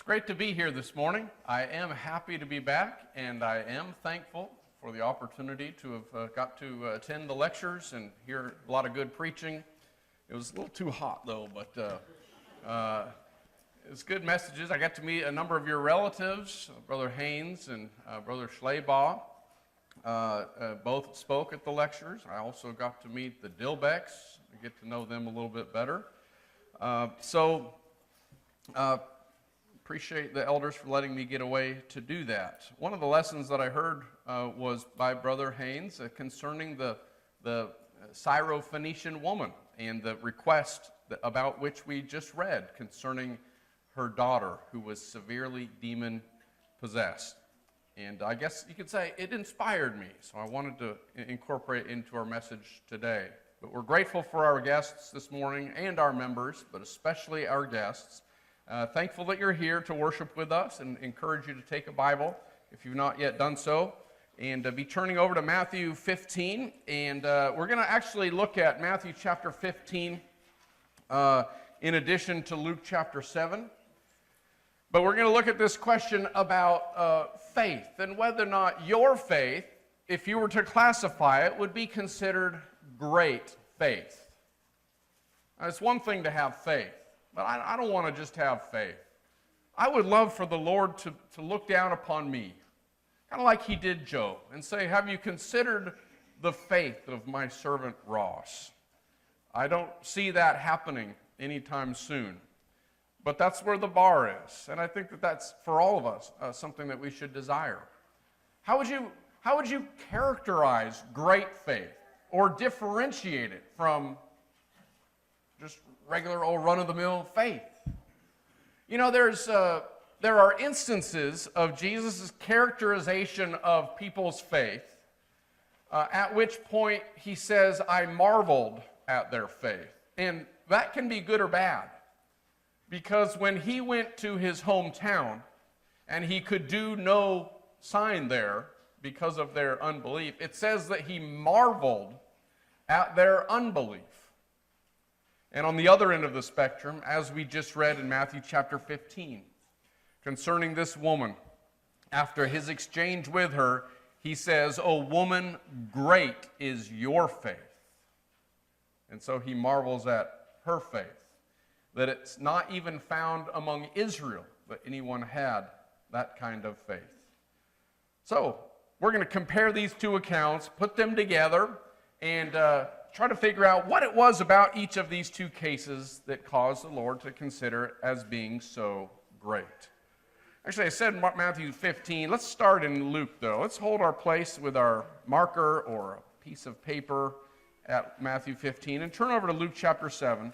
great to be here this morning. I am happy to be back, and I am thankful for the opportunity to have got to attend the lectures and hear a lot of good preaching. It was a little too hot, though, but it was good messages. I got to meet a number of your relatives, Brother Haynes and Brother Schlebaugh. Both spoke at the lectures. I also got to meet the Dilbecks, get to know them a little bit better. Appreciate the elders for letting me get away to do that. One of the lessons that I heard was by Brother Haynes concerning the Syro-Phoenician woman and the request about which we just read concerning her daughter who was severely demon-possessed. And I guess you could say it inspired me, so I wanted to incorporate it into our message today. But we're grateful for our guests this morning and our members, but especially our guests. Thankful that you're here to worship with us, and encourage you to take a Bible if you've not yet done so, and be turning over to Matthew 15. And we're going to actually look at Matthew chapter 15 in addition to Luke chapter 7. But we're going to look at this question about faith and whether or not your faith, if you were to classify it, would be considered great faith. Now, it's one thing to have faith, but I don't want to just have faith. I would love for the Lord to look down upon me, kind of like he did Job, and say, have you considered the faith of my servant Ross? I don't see that happening anytime soon. But that's where the bar is, and I think that that's, for all of us, something that we should desire. How would you characterize great faith or differentiate it from just regular old run-of-the-mill faith? You know, there are instances of Jesus' characterization of people's faith, at which point he says, I marveled at their faith. And that can be good or bad, because when he went to his hometown and he could do no sign there because of their unbelief, it says that he marveled at their unbelief. And on the other end of the spectrum, as we just read in Matthew chapter 15, concerning this woman, after his exchange with her, he says, "O woman, great is your faith." And so he marvels at her faith, that it's not even found among Israel that anyone had that kind of faith. So we're going to compare these two accounts, put them together, and try to figure out what it was about each of these two cases that caused the Lord to consider it as being so great. Actually, I said Matthew 15. Let's start in Luke, though. Let's hold our place with our marker or a piece of paper at Matthew 15 and turn over to Luke chapter 7.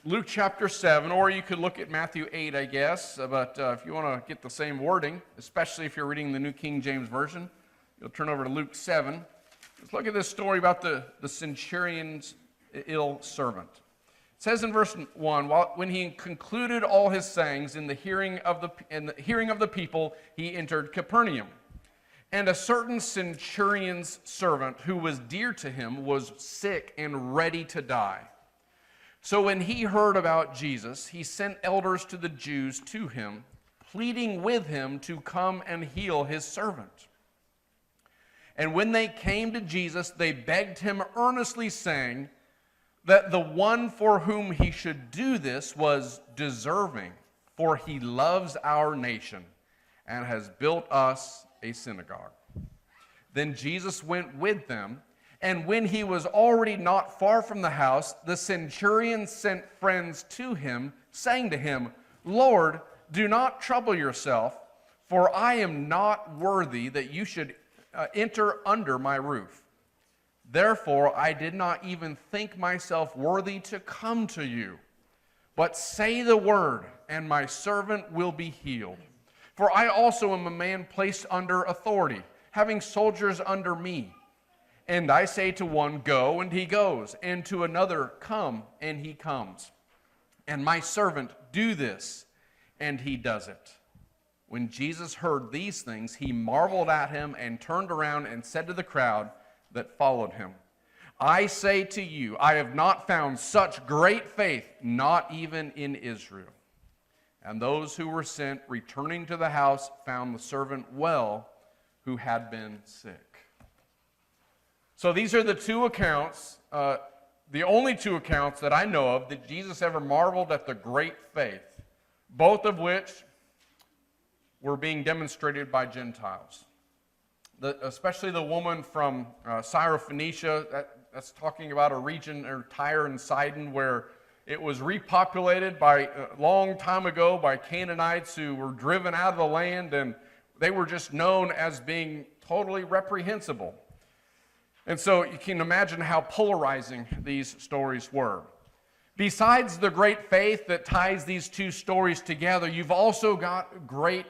Luke chapter 7, or you could look at Matthew 8, I guess, but if you want to get the same wording, especially if you're reading the New King James Version, you'll turn over to Luke 7. Let's look at this story about the centurion's ill servant. It says in verse 1, when he concluded all his sayings in the hearing of the people, he entered Capernaum. And a certain centurion's servant who was dear to him was sick and ready to die. So when he heard about Jesus, he sent elders to the Jews to him, pleading with him to come and heal his servant. And when they came to Jesus, they begged him earnestly, saying that the one for whom he should do this was deserving, for he loves our nation and has built us a synagogue. Then Jesus went with them, and when he was already not far from the house, the centurion sent friends to him, saying to him, Lord, do not trouble yourself, for I am not worthy that you should enter under my roof. Therefore, I did not even think myself worthy to come to you. But say the word, and my servant will be healed. For I also am a man placed under authority, having soldiers under me. And I say to one, go, and he goes, and to another, come, and he comes. And my servant, do this, and he does it. When Jesus heard these things, he marveled at him and turned around and said to the crowd that followed him, I say to you, I have not found such great faith, not even in Israel. And those who were sent, returning to the house, found the servant well who had been sick. So these are the two accounts, the only two accounts that I know of that Jesus ever marveled at the great faith, both of which were being demonstrated by Gentiles. Especially the woman from Syrophoenicia, that's talking about a region, or Tyre and Sidon, where it was repopulated by a long time ago by Canaanites who were driven out of the land, and they were just known as being totally reprehensible. And so you can imagine how polarizing these stories were. Besides the great faith that ties these two stories together, you've also got great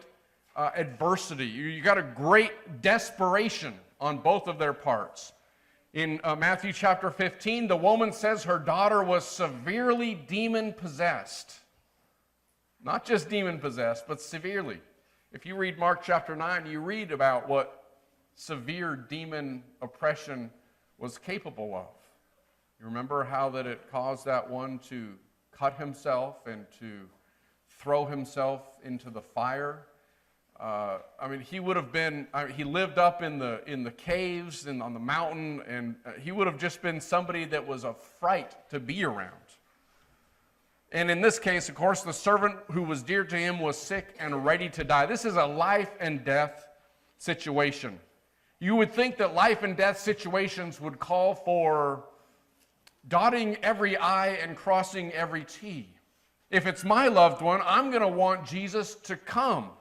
adversity. You got a great desperation on both of their parts. In Matthew chapter 15, the woman says her daughter was severely demon-possessed. Not just demon-possessed, but severely. If you read Mark chapter 9, you read about what severe demon oppression was capable of. You remember how that it caused that one to cut himself and to throw himself into the fire? He would have been, he lived up in the caves and on the mountain, and he would have just been somebody that was a fright to be around. And in this case, of course, the servant who was dear to him was sick and ready to die. This is a life and death situation. You would think that life and death situations would call for dotting every I and crossing every T. If it's my loved one, I'm going to want Jesus to come.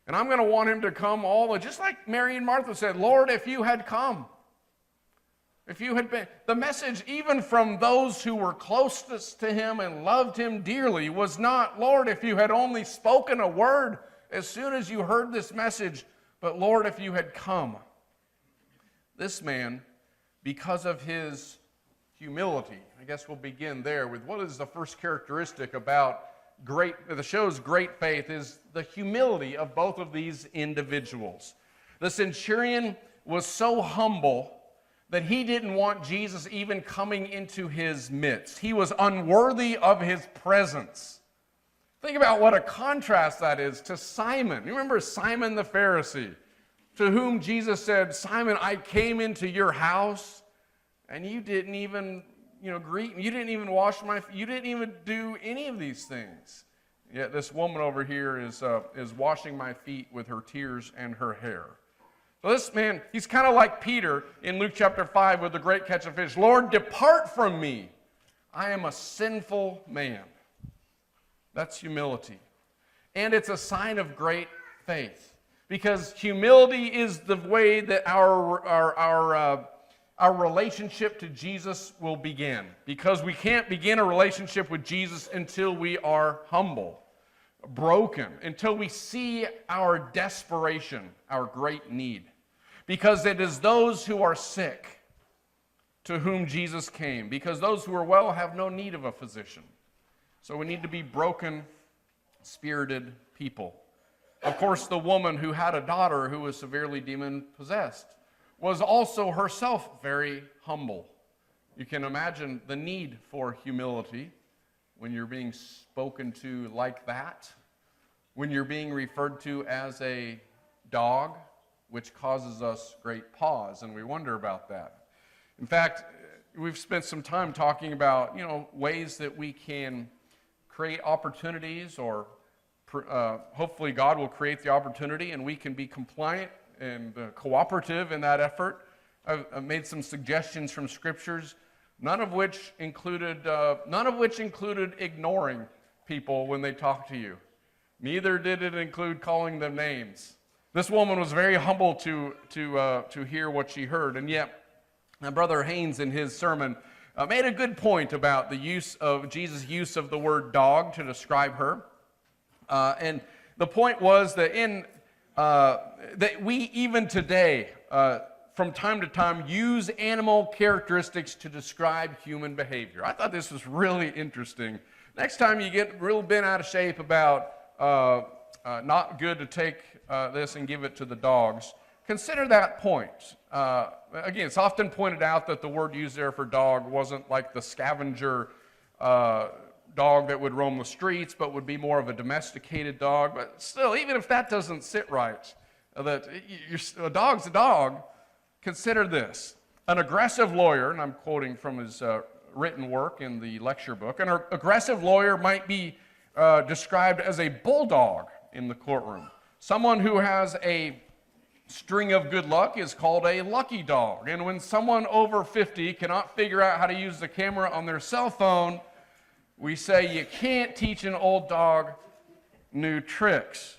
And I'm going to want him to come just like Mary and Martha said, Lord, if you had come. If you had been. The message, even from those who were closest to him and loved him dearly, was not, Lord, if you had only spoken a word as soon as you heard this message, but Lord, if you had come. This man, because of his humility, I guess we'll begin there with what is the first characteristic about that shows great faith is the humility of both of these individuals. The centurion was so humble that he didn't want Jesus even coming into his midst. He was unworthy of his presence. Think about what a contrast that is to Simon. You remember Simon the Pharisee, to whom Jesus said, Simon, I came into your house, and you didn't even greet me. You didn't even wash my feet. You didn't even do any of these things. Yet this woman over here is washing my feet with her tears and her hair. So this man, he's kind of like Peter in Luke chapter 5 with the great catch of fish. Lord, depart from me. I am a sinful man. That's humility. And it's a sign of great faith. Because humility is the way that our relationship to Jesus will begin. Because we can't begin a relationship with Jesus until we are humble, broken, until we see our desperation, our great need. Because it is those who are sick to whom Jesus came. Because those who are well have no need of a physician. So we need to be broken, spirited people. Of course, the woman who had a daughter who was severely demon-possessed was also herself very humble. You can imagine the need for humility when you're being spoken to like that, when you're being referred to as a dog, which causes us great pause, and we wonder about that. In fact, we've spent some time talking about, ways that we can create opportunities, or hopefully God will create the opportunity and we can be compliant and cooperative in that effort. I've made some suggestions from scriptures, none of which included ignoring people when they talk to you. Neither did it include calling them names. This woman was very humble to hear what she heard, and yet Brother Haynes in his sermon made a good point about the use of Jesus' use of the word dog to describe her. And the point was that that we even today, from time to time, use animal characteristics to describe human behavior. I thought this was really interesting. Next time you get real bent out of shape about not good to take this and give it to the dogs, consider that point. Again, it's often pointed out that the word used there for dog wasn't like the scavenger dog that would roam the streets, but would be more of a domesticated dog. But still, even if that doesn't sit right, a dog's a dog, consider this. An aggressive lawyer, and I'm quoting from his written work in the lecture book, an aggressive lawyer might be described as a bulldog in the courtroom. Someone who has a string of good luck is called a lucky dog. And when someone over 50 cannot figure out how to use the camera on their cell phone, we say you can't teach an old dog new tricks.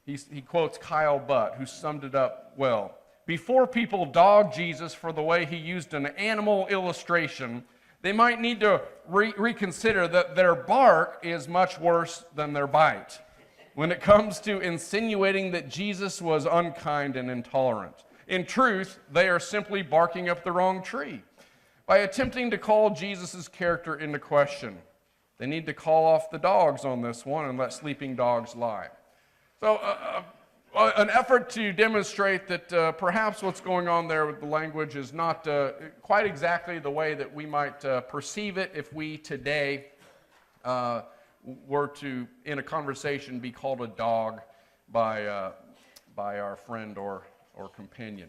He quotes Kyle Butt, who summed it up well. Before people dog Jesus for the way he used an animal illustration, they might need to reconsider that their bark is much worse than their bite when it comes to insinuating that Jesus was unkind and intolerant. In truth, they are simply barking up the wrong tree by attempting to call Jesus' character into question. They need to call off the dogs on this one and let sleeping dogs lie. So an effort to demonstrate that perhaps what's going on there with the language is not quite exactly the way that we might perceive it if we today were to, in a conversation, be called a dog by our friend or companion.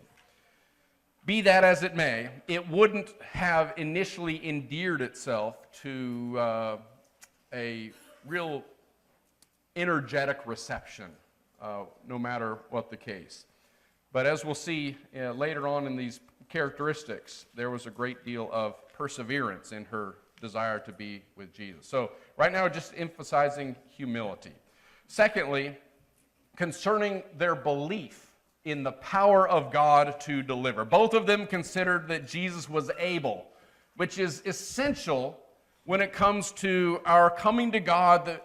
Be that as it may, it wouldn't have initially endeared itself to a real energetic reception, no matter what the case. But as we'll see later on in these characteristics, there was a great deal of perseverance in her desire to be with Jesus. So right now, just emphasizing humility. Secondly, concerning their belief in the power of God to deliver. Both of them considered that Jesus was able, which is essential when it comes to our coming to God.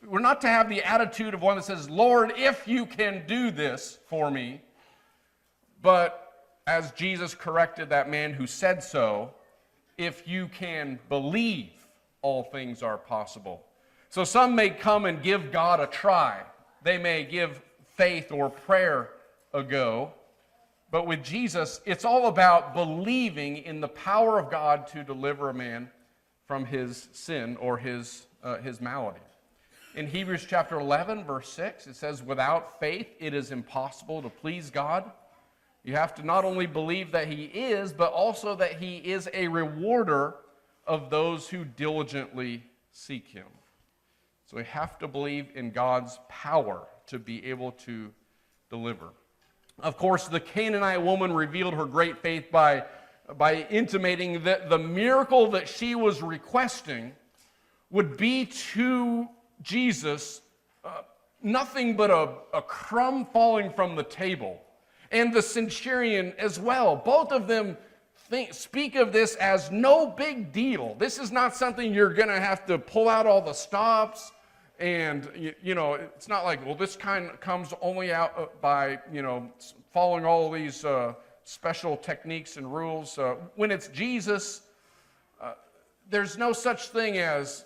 We're not to have the attitude of one that says, Lord, if you can do this for me. But as Jesus corrected that man who said so, if you can believe, all things are possible. So some may come and give God a try. They may give faith or prayer a go. But with Jesus, it's all about believing in the power of God to deliver a man from his sin or his malady. In Hebrews chapter 11, verse 6, it says, without faith it is impossible to please God. You have to not only believe that he is, but also that he is a rewarder of those who diligently seek him. So we have to believe in God's power to be able to deliver. Of course, the Canaanite woman revealed her great faith by intimating that the miracle that she was requesting would be to Jesus nothing but a crumb falling from the table. And the centurion as well. Both of them speak of this as no big deal. This is not something you're going to have to pull out all the stops. And, it's not like, well, this kind comes only out by, following all these special techniques and rules. When it's Jesus, there's no such thing as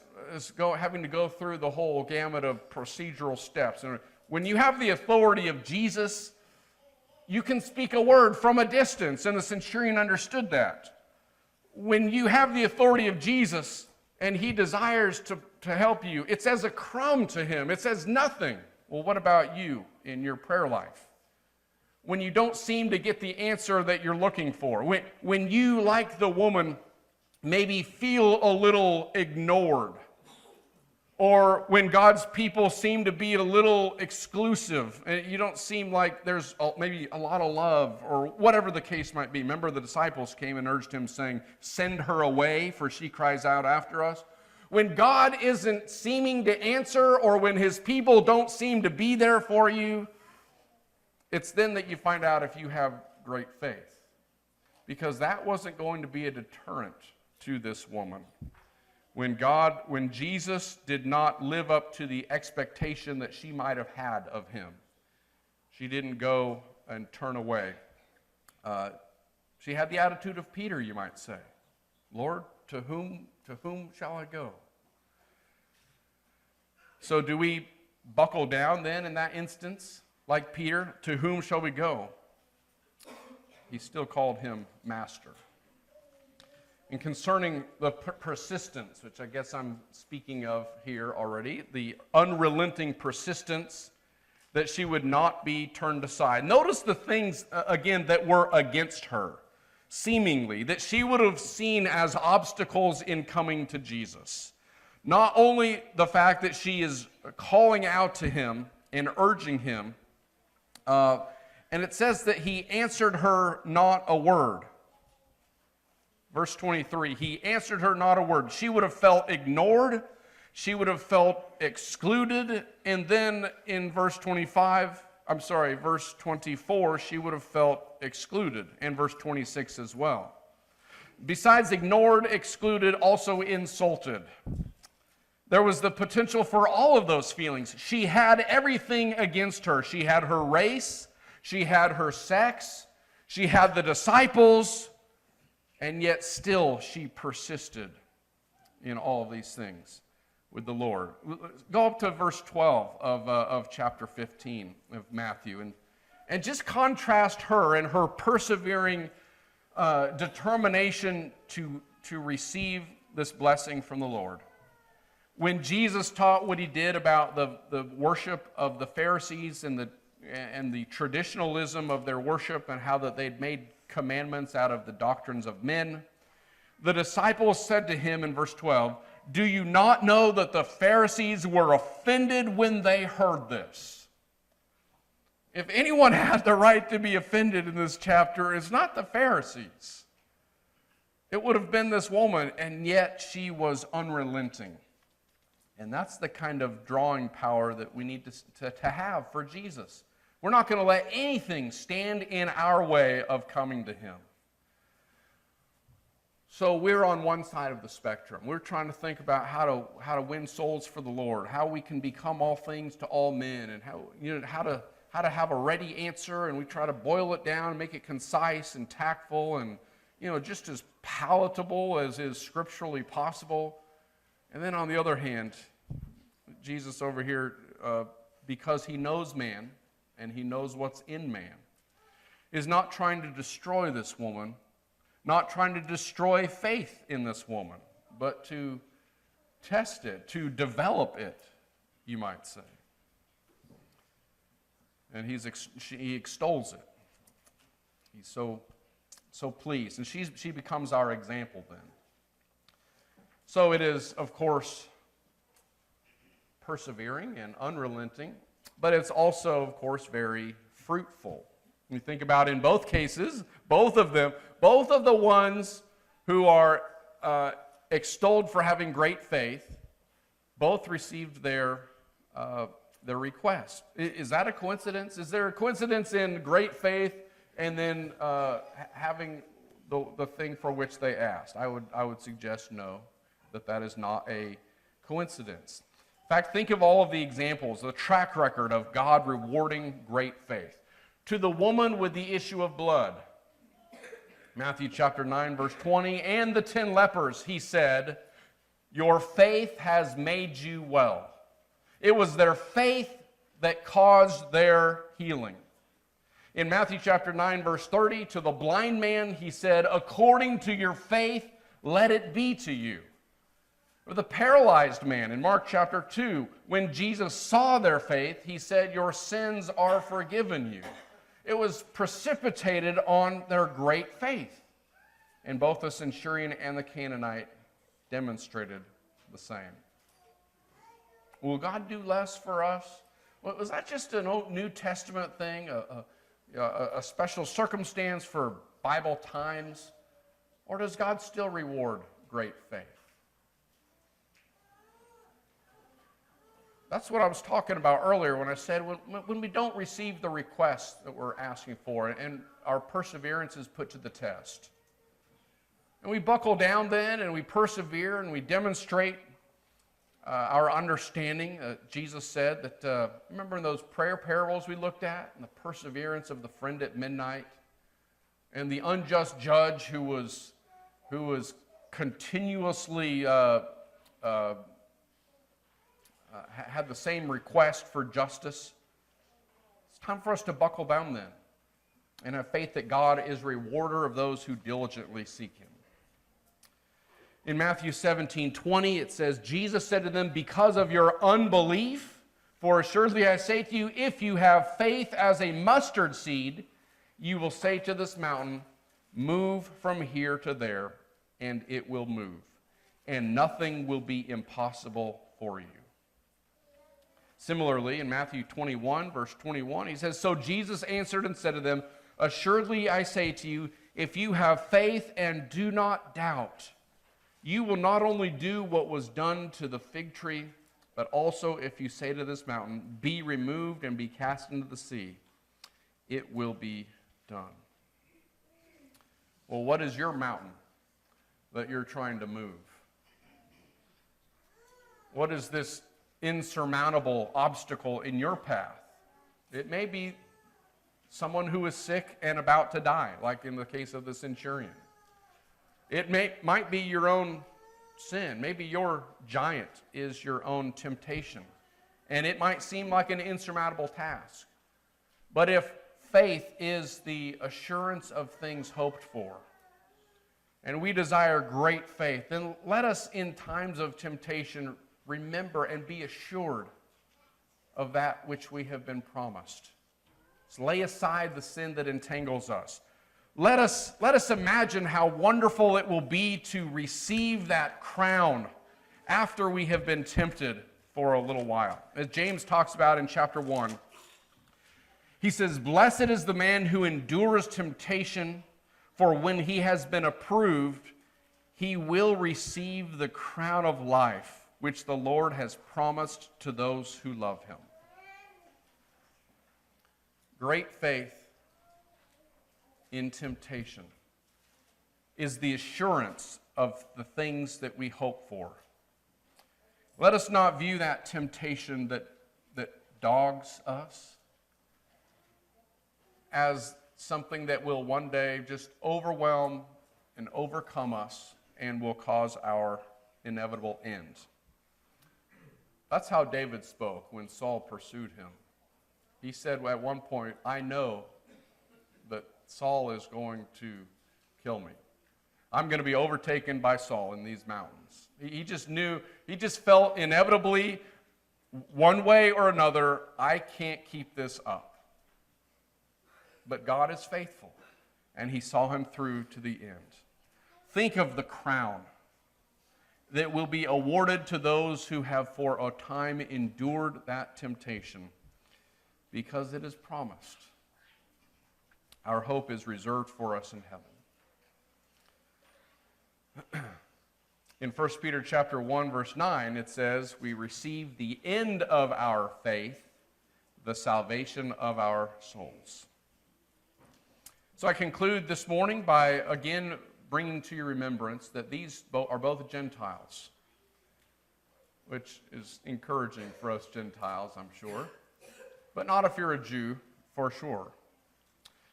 having to go through the whole gamut of procedural steps. And when you have the authority of Jesus, you can speak a word from a distance, and the centurion understood that. When you have the authority of Jesus and he desires to help you, it's as a crumb to him. It's as nothing. Well, what about you in your prayer life? When you don't seem to get the answer that you're looking for, when you, like the woman, maybe feel a little ignored, or when God's people seem to be a little exclusive, and you don't seem like there's maybe a lot of love, or whatever the case might be. Remember, the disciples came and urged him, saying, send her away, for she cries out after us. When God isn't seeming to answer, or when his people don't seem to be there for you, it's then that you find out if you have great faith. Because that wasn't going to be a deterrent to this woman. When Jesus did not live up to the expectation that she might have had of him, she didn't go and turn away. She had the attitude of Peter, you might say. Lord, to whom shall I go? So do we buckle down then in that instance, like Peter? To whom shall we go? He still called him master. And concerning the persistence, which I guess I'm speaking of here already, the unrelenting persistence that she would not be turned aside. Notice the things, again, that were against her, seemingly, that she would have seen as obstacles in coming to Jesus. Not only the fact that she is calling out to him and urging him, and it says that he answered her not a word. Verse 23, he answered her not a word. She would have felt ignored. She would have felt excluded. And then in verse 24, she would have felt excluded. And verse 26 as well. Besides ignored, excluded, also insulted. There was the potential for all of those feelings. She had everything against her. She had her race. She had her sex. She had the disciples. And yet still she persisted in all of these things with the Lord. Go up to verse 12 of chapter 15 of Matthew and just contrast her and her persevering determination to receive this blessing from the Lord. When Jesus taught what he did about the worship of the Pharisees and the traditionalism of their worship and how that they'd made commandments out of the doctrines of men, the disciples said to him in verse 12, "Do you not know that the Pharisees were offended when they heard this?" If anyone had the right to be offended in this chapter, it's not the Pharisees. It would have been this woman, and yet she was unrelenting. And that's the kind of drawing power that we need to have for Jesus. We're not going to let anything stand in our way of coming to him. So we're on one side of the spectrum. We're trying to think about how to win souls for the Lord, how we can become all things to all men, and how to have a ready answer, and we try to boil it down and make it concise and tactful and just as palatable as is scripturally possible. And then on the other hand, Jesus over here, because he knows man, and he knows what's in man, is not trying to destroy this woman, not trying to destroy faith in this woman, but to test it, to develop it, you might say. And he extols it. He's so pleased. And she becomes our example then. So it is, of course, persevering and unrelenting, but it's also, of course, very fruitful. We think about in both cases, both of the ones who are extolled for having great faith, both received their request. Is that a coincidence? Is there a coincidence in great faith and then having the thing for which they asked? I would suggest no, that is not a coincidence. In fact, think of all of the examples, the track record of God rewarding great faith. To the woman with the issue of blood, Matthew chapter 9, verse 20, and the 10 lepers, he said, "Your faith has made you well." It was their faith that caused their healing. In Matthew chapter 9, verse 30, to the blind man, he said, "According to your faith, let it be to you." Or the paralyzed man in Mark chapter 2, when Jesus saw their faith, he said, "Your sins are forgiven you." It was precipitated on their great faith. And both the centurion and the Canaanite demonstrated the same. Will God do less for us? Was that just a New Testament thing, a special circumstance for Bible times? Or does God still reward great faith? That's what I was talking about earlier when I said when we don't receive the request that we're asking for and our perseverance is put to the test. And we buckle down then and we persevere and we demonstrate our understanding. Jesus said that, remember in those prayer parables we looked at, and the perseverance of the friend at midnight, and the unjust judge who was continuously had the same request for justice. It's time for us to buckle down then and have faith that God is rewarder of those who diligently seek him. In Matthew 17:20, it says, Jesus said to them, because of your unbelief, for assuredly I say to you, if you have faith as a mustard seed, you will say to this mountain, move from here to there, and it will move, and nothing will be impossible for you. Similarly, in Matthew 21, verse 21, he says, so Jesus answered and said to them, assuredly I say to you, if you have faith and do not doubt, you will not only do what was done to the fig tree, but also if you say to this mountain, be removed and be cast into the sea, it will be done. Well, what is your mountain that you're trying to move? What is this insurmountable obstacle in your path? It may be someone who is sick and about to die, like in the case of the centurion. It might be your own sin. Maybe your giant is your own temptation. And it might seem like an insurmountable task. But if faith is the assurance of things hoped for, and we desire great faith, then let us in times of temptation remember and be assured of that which we have been promised. So lay aside the sin that entangles us. Let us imagine how wonderful it will be to receive that crown after we have been tempted for a little while. As James talks about in chapter 1, he says, blessed is the man who endures temptation, for when he has been approved, he will receive the crown of life, which the Lord has promised to those who love him. Great faith in temptation is the assurance of the things that we hope for. Let us not view that temptation that dogs us as something that will one day just overwhelm and overcome us and will cause our inevitable end. That's how David spoke when Saul pursued him. He said at one point, I know that Saul is going to kill me. I'm going to be overtaken by Saul in these mountains. He just knew, he just felt inevitably, one way or another, I can't keep this up. But God is faithful, and he saw him through to the end. Think of the crown that will be awarded to those who have for a time endured that temptation, because it is promised. Our hope is reserved for us in heaven. In 1 Peter chapter 1, verse 9, it says, we receive the end of our faith, the salvation of our souls. So I conclude this morning by again bringing to your remembrance that these are both Gentiles, which is encouraging for us Gentiles, I'm sure, but not if you're a Jew, for sure.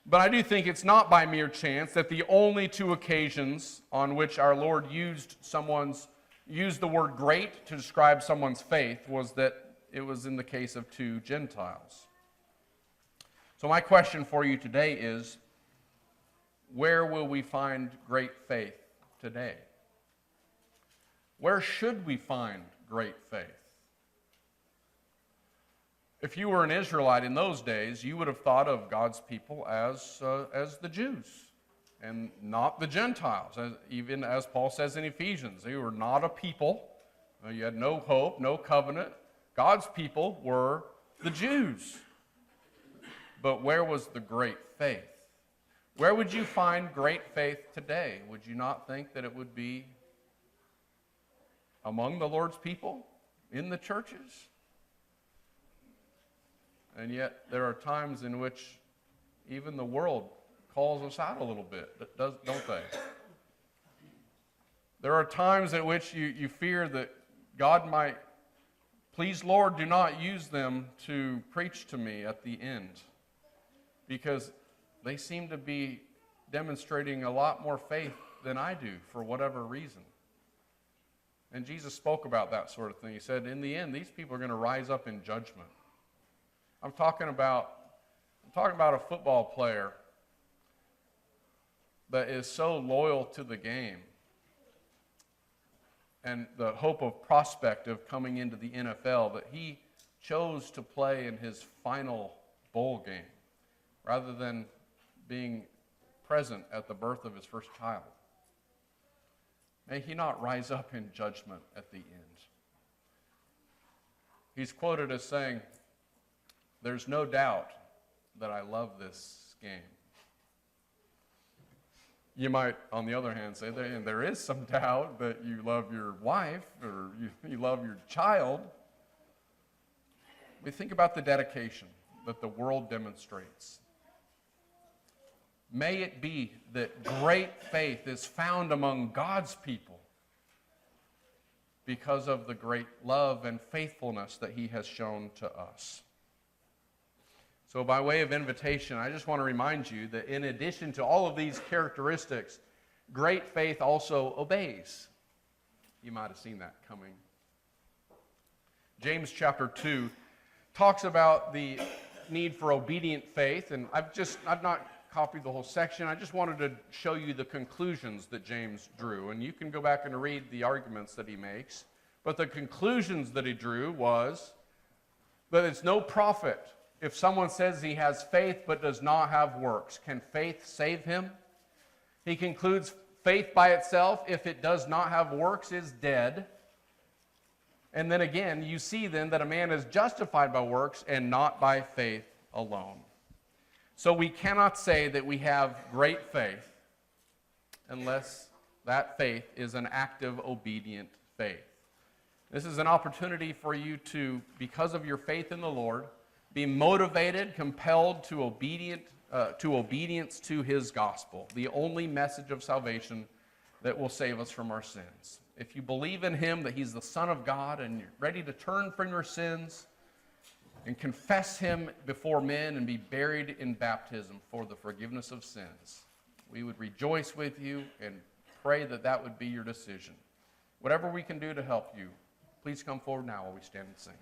But I do think it's not by mere chance that the only two occasions on which our Lord used the word great to describe someone's faith was that it was in the case of two Gentiles. So my question for you today is, where will we find great faith today? Where should we find great faith? If you were an Israelite in those days, you would have thought of God's people as the Jews and not the Gentiles. Even as Paul says in Ephesians, they were not a people. You had no hope, no covenant. God's people were the Jews. But where was the great faith? Where would you find great faith today? Would you not think that it would be among the Lord's people, in the churches? And yet there are times in which even the world calls us out a little bit, don't they? There are times at which you fear that God might, please Lord, do not use them to preach to me at the end, because they seem to be demonstrating a lot more faith than I do for whatever reason. And Jesus spoke about that sort of thing. He said, in the end, these people are going to rise up in judgment. I'm talking about a football player that is so loyal to the game and the hope of prospect of coming into the NFL that he chose to play in his final bowl game rather than being present at the birth of his first child. May he not rise up in judgment at the end. He's quoted as saying, "There's no doubt that I love this game." You might, on the other hand, say there is some doubt that you love your wife or you love your child. We think about the dedication that the world demonstrates. May it be that great faith is found among God's people because of the great love and faithfulness that he has shown to us. So by way of invitation, I just want to remind you that in addition to all of these characteristics, great faith also obeys. You might have seen that coming. James chapter 2 talks about the need for obedient faith, and I've not copied the whole section. I just wanted to show you the conclusions that James drew, and you can go back and read the arguments that he makes. But the conclusions that he drew was that it's no profit if someone says he has faith but does not have works. Can faith save him? He concludes faith by itself, if it does not have works, is dead. And then again, you see then that a man is justified by works and not by faith alone. So we cannot say that we have great faith unless that faith is an active, obedient faith. This is an opportunity for you to, because of your faith in the Lord, be motivated, compelled to obedience to his gospel, the only message of salvation that will save us from our sins. If you believe in him, that he's the Son of God, and you're ready to turn from your sins and confess him before men and be buried in baptism for the forgiveness of sins, we would rejoice with you and pray that that would be your decision. Whatever we can do to help you, please come forward now while we stand and sing.